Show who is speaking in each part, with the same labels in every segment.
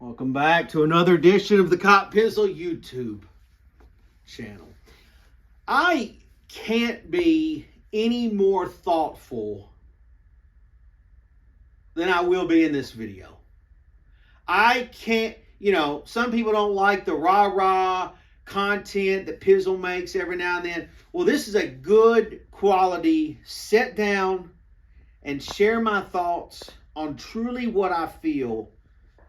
Speaker 1: Welcome back to another edition of the Cop Pizzle YouTube channel. I can't be any more thoughtful than I will be in this video. I can't, some people don't like the rah-rah content that Pizzle makes every now and then. Well, this is a good quality sit down and share my thoughts on truly what I feel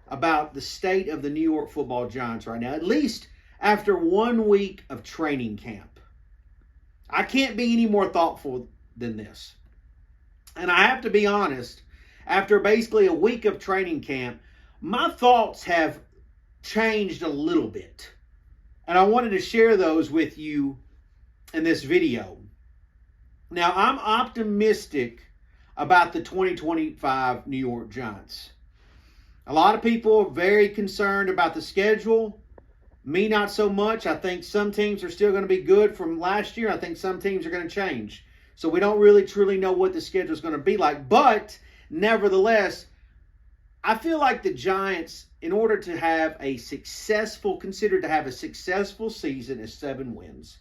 Speaker 1: about the state of the New York Football Giants right now, at least after 1 week of training camp. I can't be any more thoughtful than this. And I have to be honest, after basically a week of training camp, my thoughts have changed a little bit. And I wanted to share those with you in this video. Now, I'm optimistic about the 2025 New York Giants. A lot of people are very concerned about the schedule. Me, not so much. I think some teams are still going to be good from last year. I think some teams are going to change. So we don't really truly know what the schedule is going to be like. But nevertheless, I feel like the Giants, in order to have considered to have a successful season, is 7 wins.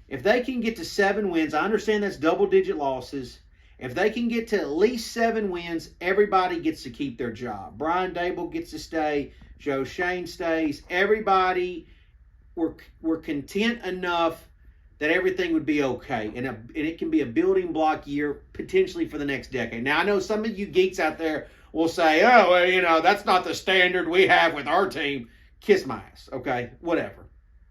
Speaker 1: If they can get to 7 wins, I understand that's double-digit losses. If they can get to at least 7 wins, everybody gets to keep their job. Brian Dable gets to stay. Joe Shane stays. Everybody, we're content enough that everything would be okay. And it can be a building block year potentially for the next decade. Now, I know some of you geeks out there will say, oh, well, that's not the standard we have with our team. Kiss my ass, okay? Whatever.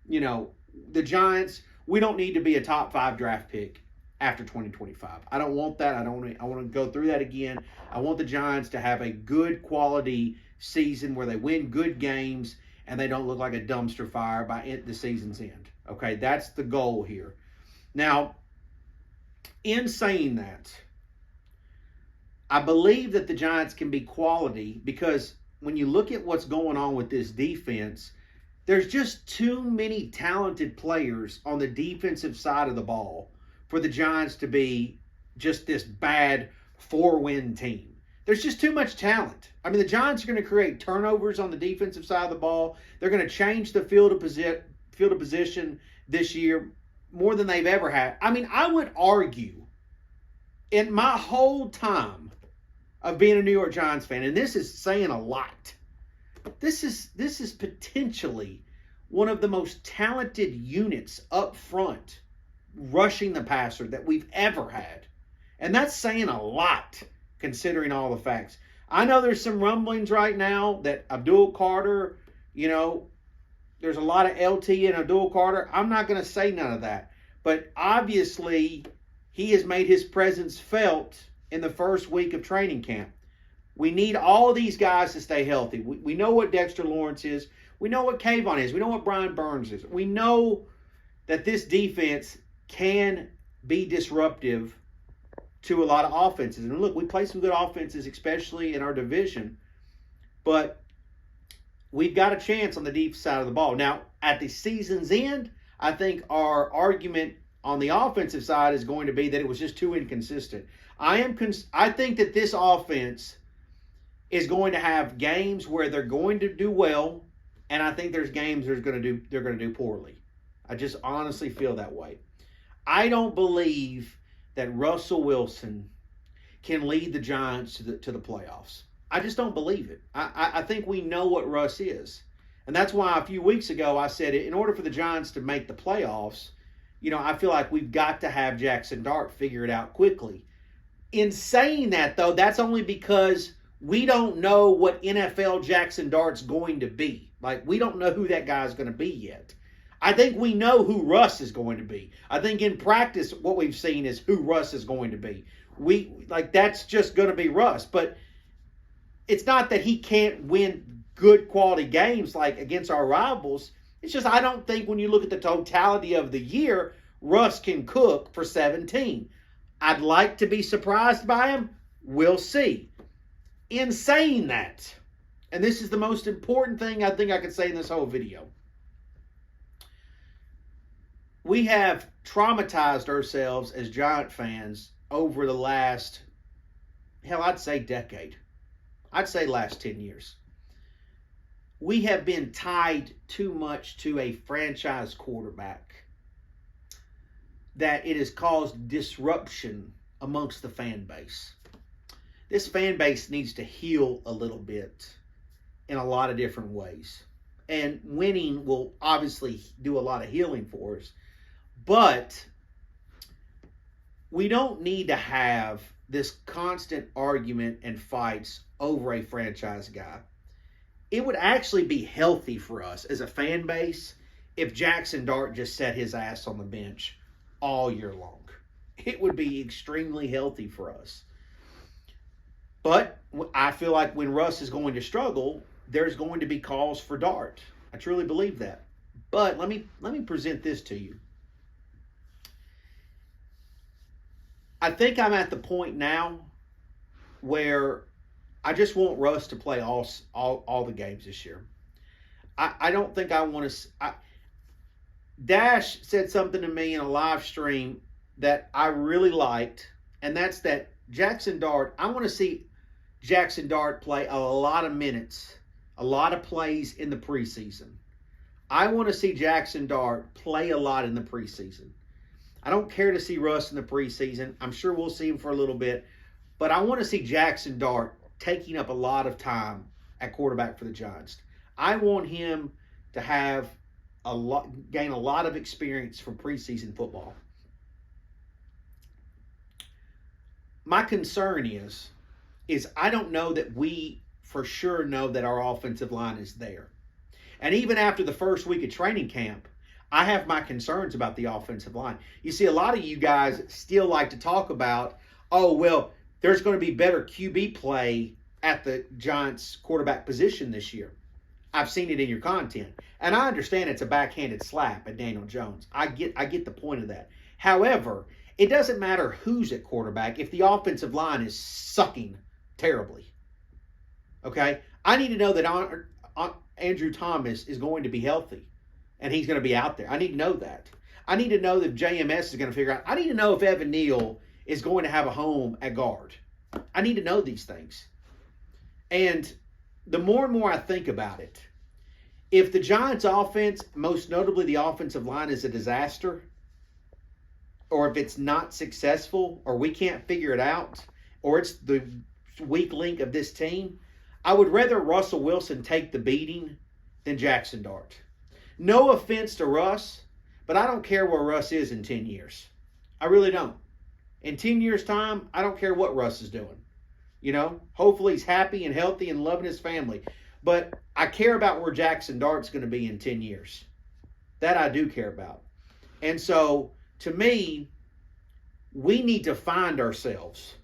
Speaker 1: The Giants, we don't need to be a top 5 draft pick after 2025. I don't want that. I want to go through that again. I want the Giants to have a good quality season where they win good games and they don't look like a dumpster fire by the season's end. Okay, that's the goal here. Now, in saying that, I believe that the Giants can be quality because when you look at what's going on with this defense, there's just too many talented players on the defensive side of the ball for the Giants to be just this bad 4-win team. There's just too much talent. I mean, the Giants are going to create turnovers on the defensive side of the ball. They're going to change the field of position this year more than they've ever had. I mean, I would argue in my whole time of being a New York Giants fan, and this is saying a lot, this is potentially one of the most talented units up front rushing the passer that we've ever had. And that's saying a lot considering all the facts. I know there's some rumblings right now that Abdul Carter, there's a lot of LT in Abdul Carter. I'm not going to say none of that. But obviously, he has made his presence felt in the first week of training camp. We need all these guys to stay healthy. We know what Dexter Lawrence is. We know what Kayvon is. We know what Brian Burns is. We know that this defense can be disruptive to a lot of offenses. And look, we play some good offenses, especially in our division, but we've got a chance on the deep side of the ball. Now, at the season's end, I think our argument on the offensive side is going to be that it was just too inconsistent. I think that this offense is going to have games where they're going to do well, and I think there's games they're going to do poorly. I just honestly feel that way. I don't believe that Russell Wilson can lead the Giants to the playoffs. I just don't believe it. I think we know what Russ is. And that's why a few weeks ago I said in order for the Giants to make the playoffs, I feel like we've got to have Jackson Dart figure it out quickly. In saying that, though, that's only because we don't know what NFL Jackson Dart's going to be. Like, we don't know who that guy's going to be yet. I think we know who Russ is going to be. I think in practice what we've seen is who Russ is going to be. That's just going to be Russ. But it's not that he can't win good quality games like against our rivals. It's just I don't think when you look at the totality of the year, Russ can cook for 17. I'd like to be surprised by him. We'll see. In saying that, and this is the most important thing I think I could say in this whole video, we have traumatized ourselves as Giant fans over the last, I'd say decade. I'd say last 10 years. we have been tied too much to a franchise quarterback that it has caused disruption amongst the fan base. This fan base needs to heal a little bit in a lot of different ways. And winning will obviously do a lot of healing for us. But we don't need to have this constant argument and fights over a franchise guy. It would actually be healthy for us as a fan base if Jackson Dart just sat his ass on the bench all year long. It would be extremely healthy for us. But I feel like when Russ is going to struggle, there's going to be calls for Dart. I truly believe that. But let me present this to you. I think I'm at the point now where I just want Russ to play all the games this year. I don't think I want to. Dash said something to me in a live stream that I really liked, and that's that Jackson Dart, I want to see Jackson Dart play a lot of minutes, a lot of plays in the preseason. I want to see Jackson Dart play a lot in the preseason. I don't care to see Russ in the preseason. I'm sure we'll see him for a little bit. But I want to see Jackson Dart taking up a lot of time at quarterback for the Giants. I want him to have gain a lot of experience from preseason football. My concern is I don't know that we for sure know that our offensive line is there. And even after the first week of training camp, I have my concerns about the offensive line. You see, a lot of you guys still like to talk about, oh, well, there's going to be better QB play at the Giants quarterback position this year. I've seen it in your content. And I understand it's a backhanded slap at Daniel Jones. I get the point of that. However, it doesn't matter who's at quarterback if the offensive line is sucking terribly. Okay? I need to know that Andrew Thomas is going to be healthy and he's going to be out there. I need to know that. I need to know that JMS is going to figure out. I need to know if Evan Neal is going to have a home at guard. I need to know these things. And the more and more I think about it, if the Giants' offense, most notably the offensive line, is a disaster, or if it's not successful, or we can't figure it out, or it's the weak link of this team, I would rather Russell Wilson take the beating than Jackson Dart. No offense to Russ, but I don't care where Russ is in 10 years. I really don't. In 10 years' time, I don't care what Russ is doing. You know, hopefully he's happy and healthy and loving his family. But I care about where Jackson Dart's going to be in 10 years. That I do care about. And so, to me, we need to find ourselves,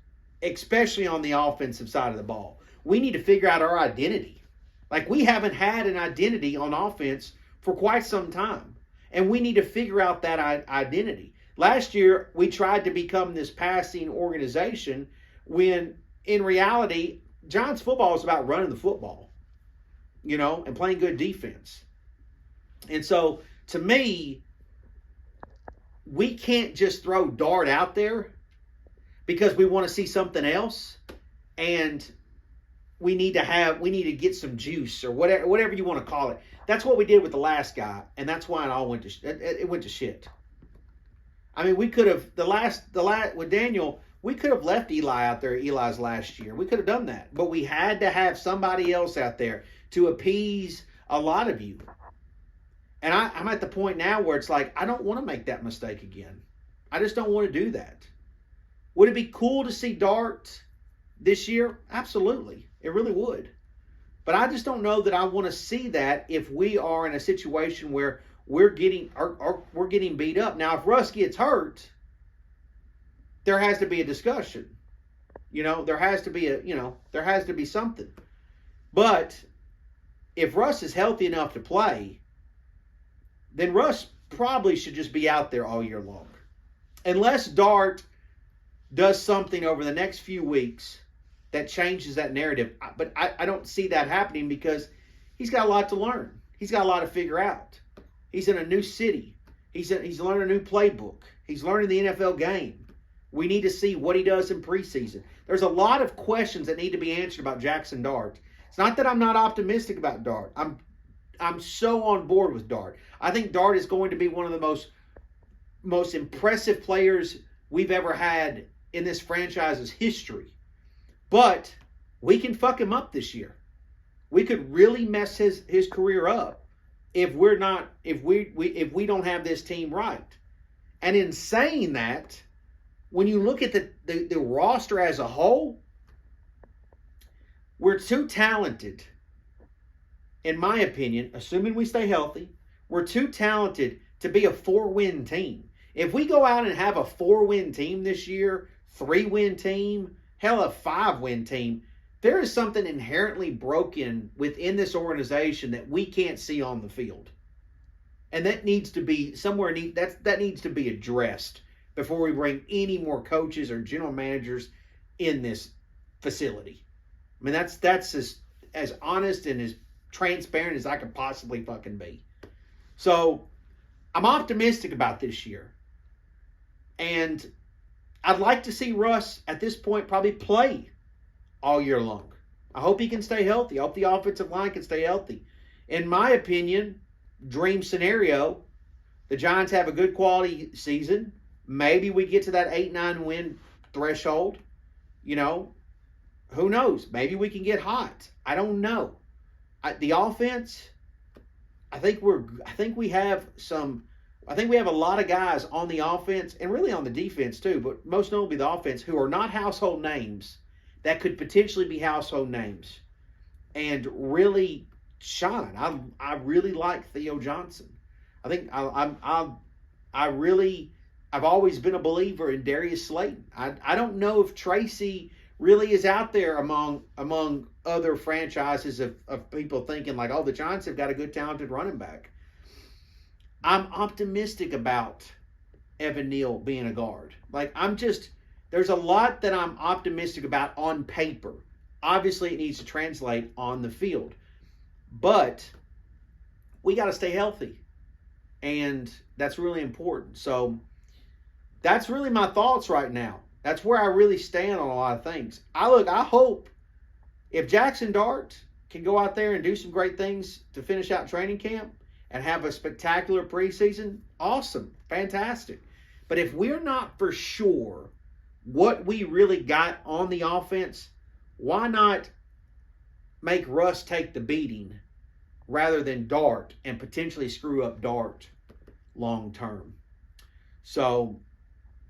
Speaker 1: especially on the offensive side of the ball. We need to figure out our identity. Like, we haven't had an identity on offense for quite some time. And we need to figure out that identity. Last year, we tried to become this passing organization when, in reality, Giants football is about running the football, you know, and playing good defense. And so, to me, we can't just throw Dart out there because we want to see something else, and we need to get some juice or whatever you want to call it. That's what we did with the last guy, and that's why it went to shit. I mean, we could have with Daniel, we could have left Eli out there, Eli's last year. We could have done that, but we had to have somebody else out there to appease a lot of you. And I'm at the point now where it's like, I don't want to make that mistake again. I just don't want to do that. Would it be cool to see Dart this year? Absolutely. It really would. But I just don't know that I want to see that if we are in a situation where we're getting beat up. Now, if Russ gets hurt, there has to be a discussion. You know, there has to be something. But if Russ is healthy enough to play, then Russ probably should just be out there all year long. Unless Dart does something over the next few weeks that changes that narrative. But I don't see that happening because he's got a lot to learn. He's got a lot to figure out. He's in a new city. He's learning a new playbook. He's learning the NFL game. We need to see what he does in preseason. There's a lot of questions that need to be answered about Jackson Dart. It's not that I'm not optimistic about Dart. I'm I'm so on board with Dart. I think Dart is going to be one of the most impressive players we've ever had in this franchise's history. But we can fuck him up this year. We could really mess his career up if we don't have this team right. And in saying that, when you look at the roster as a whole, we're too talented, in my opinion, assuming we stay healthy, we're too talented to be a 4-win team. If we go out and have a 4-win team this year, 3-win team, hell, a 5-win team, there is something inherently broken within this organization that we can't see on the field. And that needs to be that needs to be addressed before we bring any more coaches or general managers in this facility. I mean, that's as honest and as transparent as I could possibly fucking be. So I'm optimistic about this year. And I'd like to see Russ at this point probably play all year long. I hope he can stay healthy. I hope the offensive line can stay healthy. In my opinion, dream scenario, the Giants have a good quality season. Maybe we get to that 8-9 win threshold. You know, who knows? Maybe we can get hot. I don't know. The offense, I think we have a lot of guys on the offense and really on the defense too, but most notably the offense, who are not household names that could potentially be household names and really shine. I really like Theo Johnson. I think I've always been a believer in Darius Slayton. I don't know if Tracy really is out there among other franchises of people thinking like, oh, the Giants have got a good talented running back. I'm optimistic about Evan Neal being a guard. There's a lot that I'm optimistic about on paper. Obviously, it needs to translate on the field. But we got to stay healthy. And that's really important. So that's really my thoughts right now. That's where I really stand on a lot of things. I hope if Jackson Dart can go out there and do some great things to finish out training camp and have a spectacular preseason, awesome, fantastic. But if we're not for sure what we really got on the offense, why not make Russ take the beating rather than Dart and potentially screw up Dart long term? So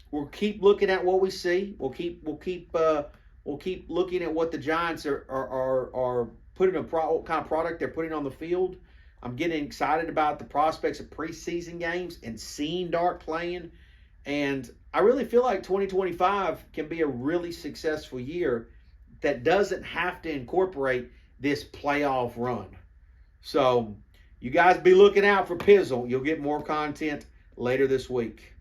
Speaker 1: we'll keep looking at what we see. We'll keep looking at what the Giants are putting what kind of product they're putting on the field. I'm getting excited about the prospects of preseason games and seeing Dart playing. And I really feel like 2025 can be a really successful year that doesn't have to incorporate this playoff run. So you guys be looking out for Pizzle. You'll get more content later this week.